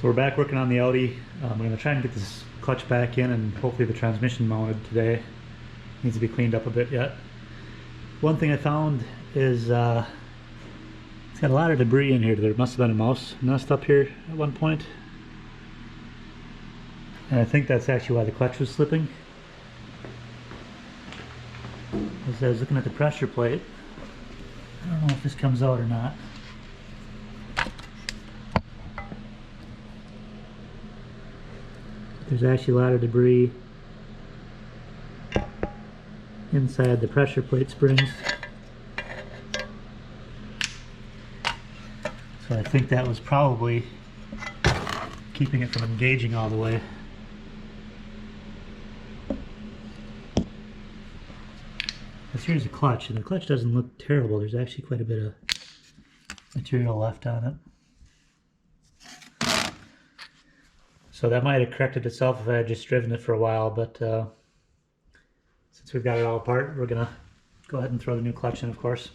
So we're back working on the Audi. We're going to try and get this clutch back in and hopefully the transmission mounted today. Needs to be cleaned up a bit yet. One thing I found is it's got a lot of debris in here. There must have been a mouse nest up here at one point. And I think that's actually why the clutch was slipping. As I was looking at the pressure plate, I don't know if this comes out or not. There's actually a lot of debris inside the pressure plate springs. So I think that was probably keeping it from engaging all the way. This here's the clutch, and the clutch doesn't look terrible. There's actually quite a bit of material left on it. So that might have corrected itself if I had just driven it for a while, but since we've got it all apart, we're gonna go ahead and throw the new clutch in, of course.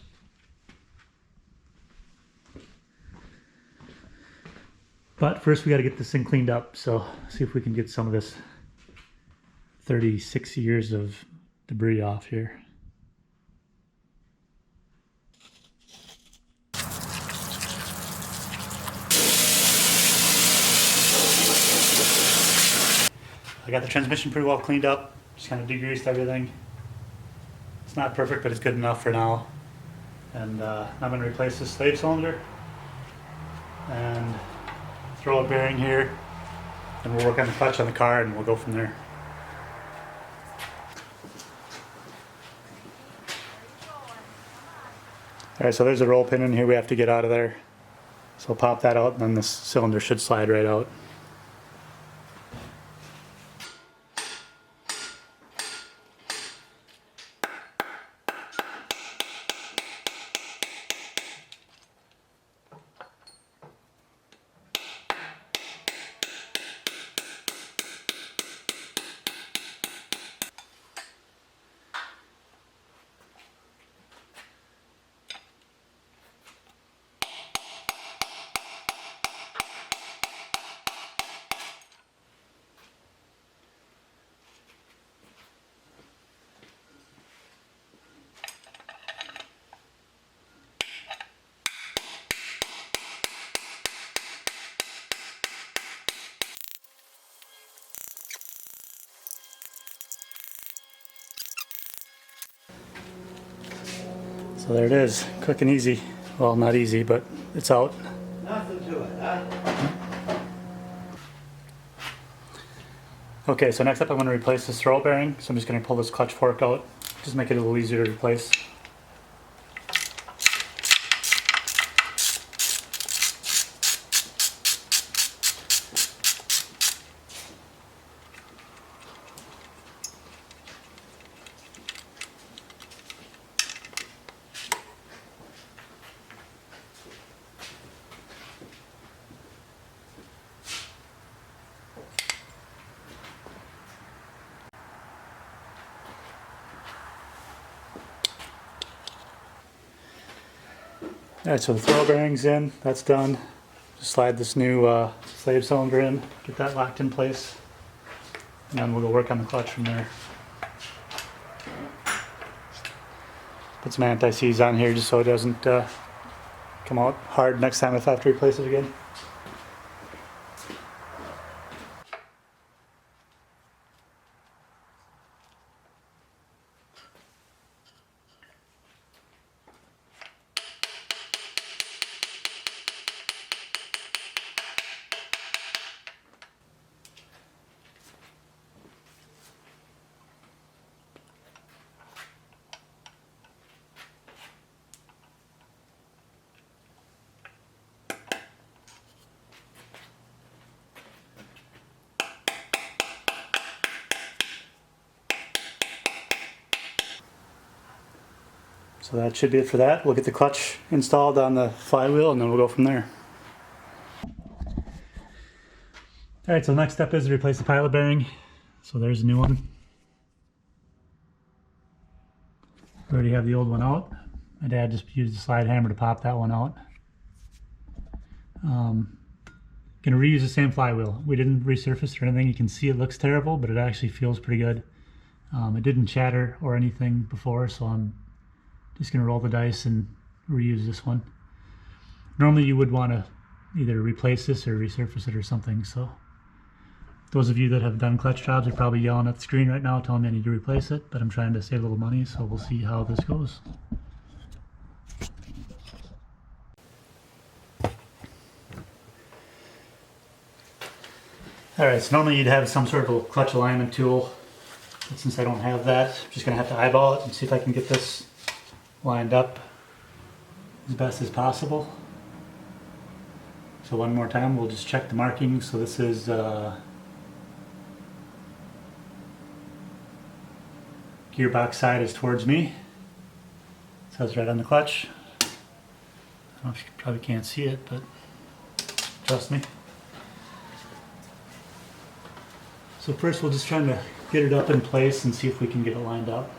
But first we got to get this thing cleaned up, so see if we can get some of this 36 years of debris off here. I got the transmission pretty well cleaned up, just kind of degreased everything. It's not perfect, but it's good enough for now. And I'm going to replace this slave cylinder and throw a bearing here, and we'll work on the clutch on the car and we'll go from there. Alright, so there's a roll pin in here we have to get out of there. So we'll pop that out and then this cylinder should slide right out. So there it is, quick and easy. Well, not easy, but it's out. Nothing to it, huh? Okay, so next up I'm going to replace this throw bearing. So I'm just going to pull this clutch fork out, just make it a little easier to replace. Alright, so the throw bearing's in, that's done. Just slide this new slave cylinder in, get that locked in place, and then we'll go work on the clutch from there. Put some anti-seize on here just so it doesn't come out hard next time if I have to replace it again. So that should be it for that. We'll get the clutch installed on the flywheel and then we'll go from there. Alright, so the next step is to replace the pilot bearing. So there's a new one. We already have the old one out. My dad just used the slide hammer to pop that one out. Gonna reuse the same flywheel. We didn't resurface or anything. You can see it looks terrible, but it actually feels pretty good. It didn't chatter or anything before, so I'm just gonna roll the dice and reuse this one. Normally you would want to either replace this or resurface it or something, so those of you that have done clutch jobs are probably yelling at the screen right now telling me I need to replace it, but I'm trying to save a little money, so we'll see how this goes. Alright, so normally you'd have some sort of a clutch alignment tool, but since I don't have that, I'm just going to have to eyeball it and see if I can get this lined up as best as possible. So one more time, we'll just check the markings. So this is gearbox side is towards me. It says right on the clutch. I don't know if you probably can't see it, but trust me. So first we'll just try to get it up in place and see if we can get it lined up.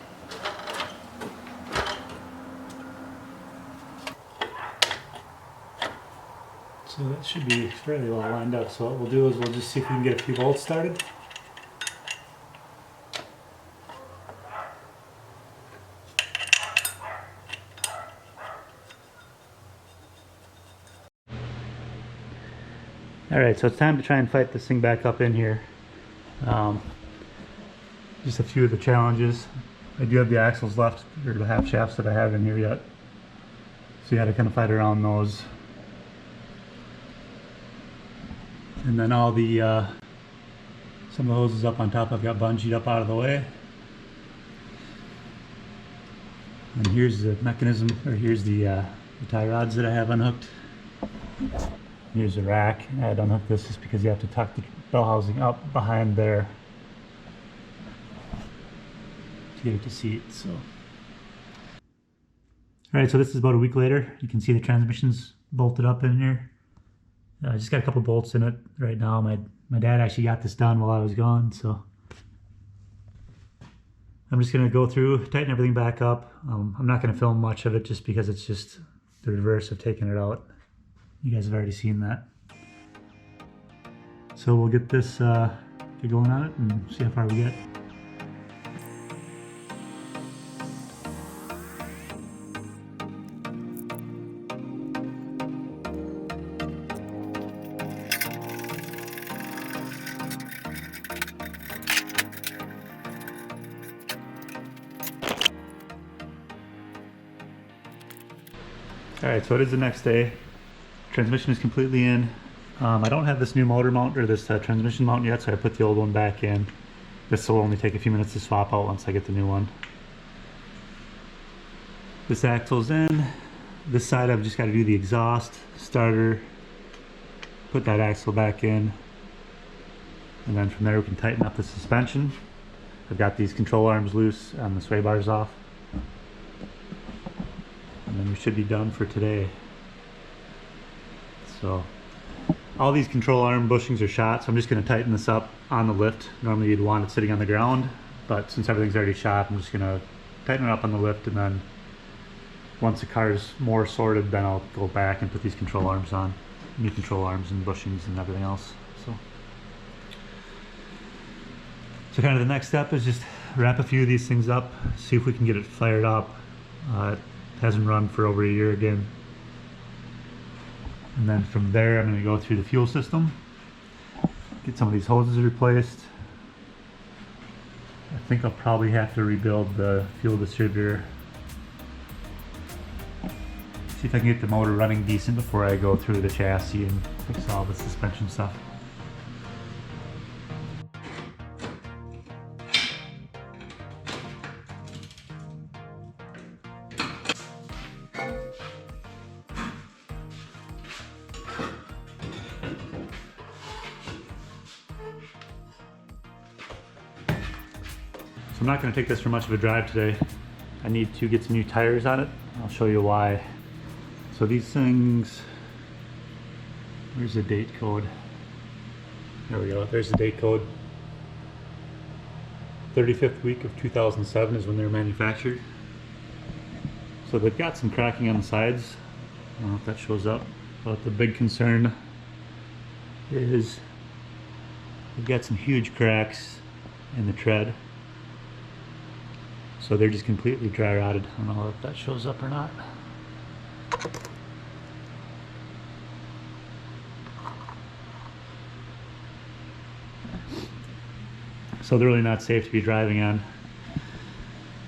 So that should be fairly well lined up. So what we'll do is we'll just see if we can get a few bolts started. Alright, so it's time to try and fight this thing back up in here. Just a few of the challenges. I do have the axles left, or the half shafts that I have in here yet. So you had to kind of fight around those. And then all the, some of the hoses up on top I've got bungeed up out of the way. And here's the mechanism, or here's the tie rods that I have unhooked. Here's the rack. I had unhooked this just because you have to tuck the bell housing up behind there to get it to seat. So, alright, so this is about a week later. You can see the transmission's bolted up in here. I just got a couple bolts in it right now. My dad actually got this done while I was gone, so I'm just gonna go through, tighten everything back up. I'm not gonna film much of it just because it's just the reverse of taking it out. You guys have already seen that. So we'll get this get going on it and see how far we get. Alright, so it is the next day. Transmission is completely in. I don't have this new motor mount or this transmission mount yet, so I put the old one back in. This will only take a few minutes to swap out once I get the new one. This axle's in. This side I've just got to do the exhaust, starter, put that axle back in, and then from there we can tighten up the suspension. I've got these control arms loose and the sway bars off. And then we should be done for today. So all these control arm bushings are shot, so I'm just going to tighten this up on the lift. Normally you'd want it sitting on the ground, but since everything's already shot, I'm just going to tighten it up on the lift, and then once the car's more sorted, then I'll go back and put these control arms on. New control arms and bushings and everything else. So kind of the next step is just wrap a few of these things up, see if we can get it fired up. It hasn't run for over a year again. And then from there, I'm going to go through the fuel system, get some of these hoses replaced. I think I'll probably have to rebuild the fuel distributor. See if I can get the motor running decent before I go through the chassis and fix all the suspension stuff. So I'm not going to take this for much of a drive today. I need to get some new tires on it. I'll show you why. So these things, where's the date code? There we go, there's the date code. 35th week of 2007 is when they were manufactured. So they've got some cracking on the sides. I don't know if that shows up, but the big concern is we've got some huge cracks in the tread. So they're just completely dry rotted. I don't know if that shows up or not. So they're really not safe to be driving on.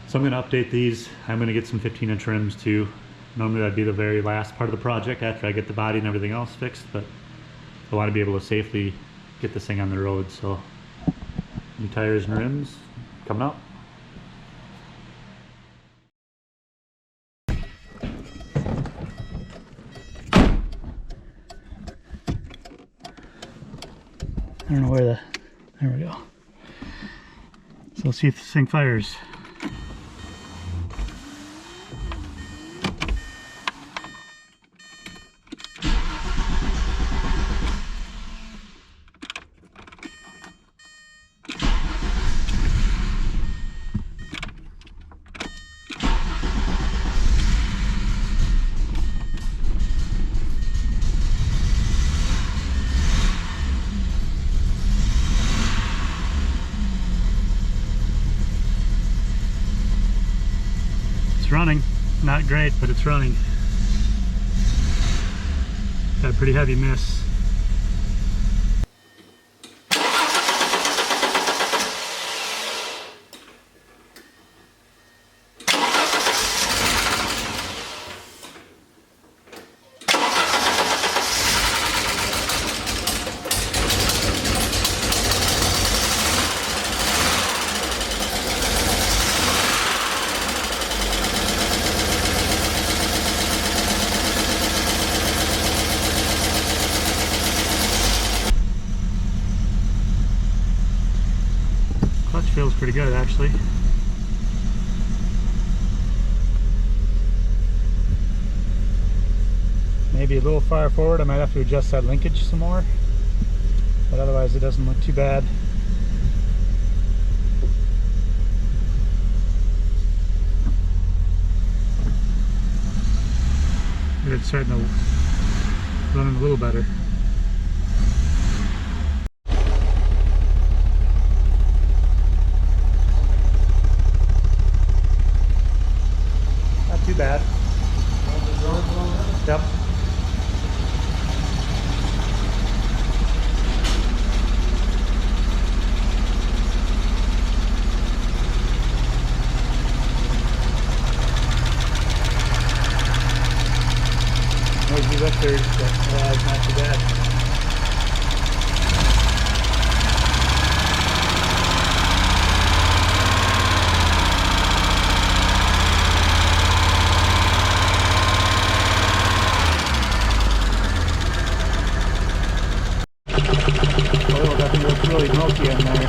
So I'm going to update these. I'm going to get some 15-inch rims too. Normally that'd be the very last part of the project after I get the body and everything else fixed, but I want to be able to safely get this thing on the road. So new tires and rims coming up. I don't know where there we go. So let's see if this thing fires. It's running. Not great, but it's running. Got a pretty heavy miss. Clutch feels pretty good actually. Maybe a little far forward. I might have to adjust that linkage some more, but otherwise it doesn't look too bad. It's starting to run a little better. Not too bad. Yep. Noisy lifters, but it's not too bad. Oh, that thing looks really milky in there.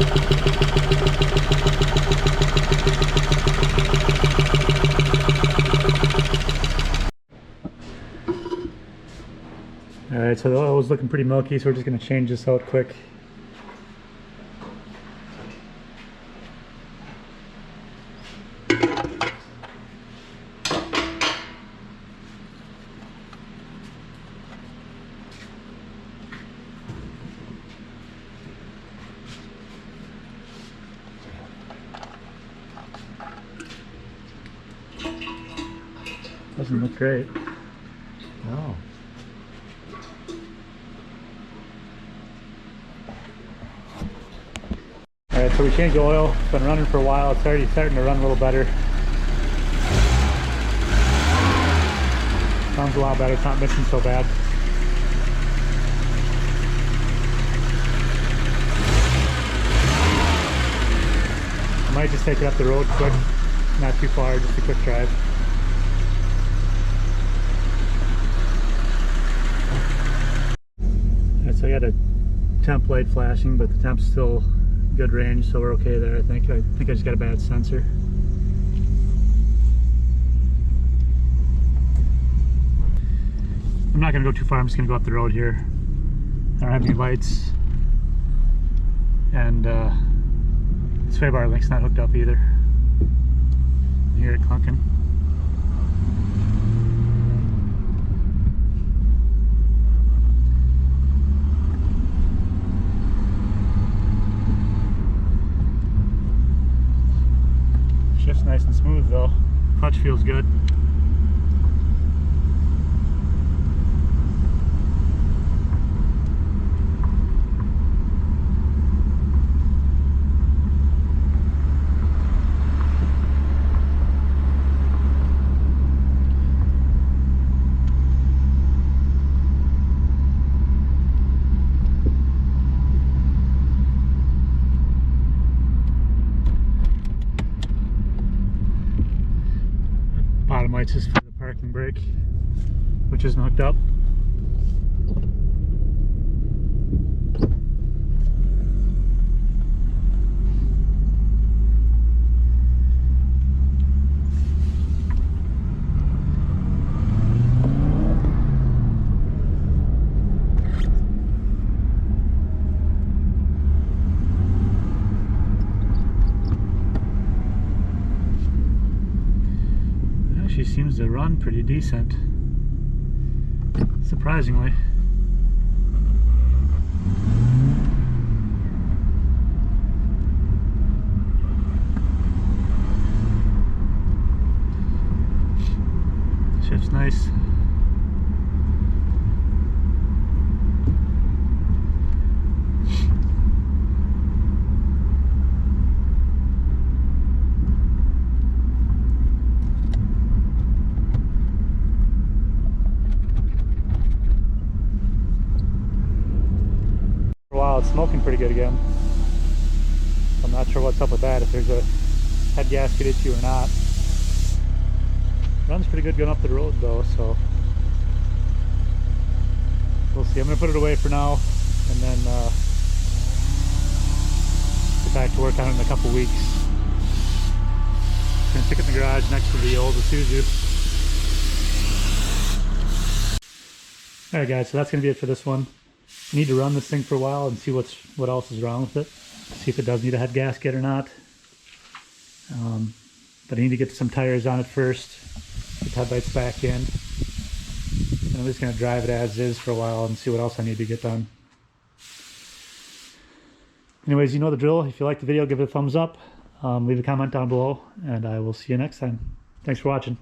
Alright, so the oil was looking pretty milky, so we're just going to change this out quick. Doesn't look great. No. Alright, so we changed the oil. It's been running for a while. It's already starting to run a little better. Sounds a lot better. It's not missing so bad. I might just take it up the road quick. Not too far, just a quick drive. Alright, so I got a temp light flashing, but the temp's still good range, so we're okay there. I think I just got a bad sensor. I'm not gonna go too far. I'm just gonna go up the road here. I don't have any lights, and sway bar link's not hooked up either. I hear it clunking. clutch feels good. Bottom lights is for the parking brake, which isn't hooked up. She seems to run pretty decent, surprisingly. Shift's nice. Wow, it's smoking pretty good again. I'm not sure what's up with that, if there's a head gasket issue or not. Runs pretty good going up the road though, so we'll see. I'm going to put it away for now and then get back to work on it in a couple weeks. I'm going to stick it in the garage next to the old Isuzu. Alright guys, so that's going to be it for this one. I need to run this thing for a while and see what else is wrong with it. See if it does need a head gasket or not. But I need to get some tires on it first. Get headlights back in. And I'm just going to drive it as is for a while and see what else I need to get done. Anyways, you know the drill. If you like the video, give it a thumbs up. Leave a comment down below, and I will see you next time. Thanks for watching.